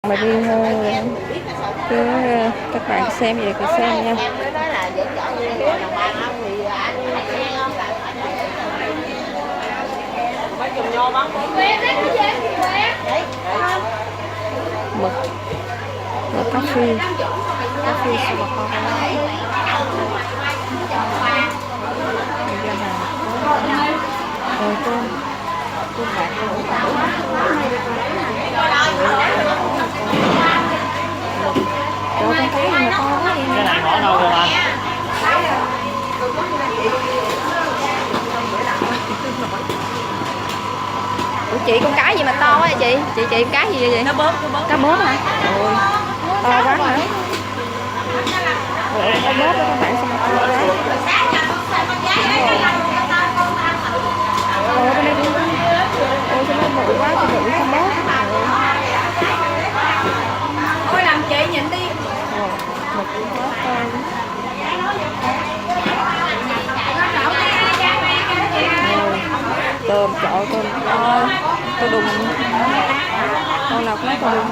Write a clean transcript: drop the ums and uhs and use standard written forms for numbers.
mà đi cứ các bạn xem vậy thì xem nha. Mực cà phê sô cô la rồi tôm bạc con cái mà to quá đi. Cái này bỏ đâu rồi anh? Ủa chị con cái gì mà to quá vậy chị con cái gì vậy? Cá bớp hả? Ôi to quá hả? Ủa, cá bớp đó các bạn sao mà to quá? Ôi bên đây cũng ôi sao nó bự quá, chị bự con bớp. Ôi làm chị nhìn đi. Một con bớp to. Tôm chọi tôm to đùng, con nào cũng to đùng.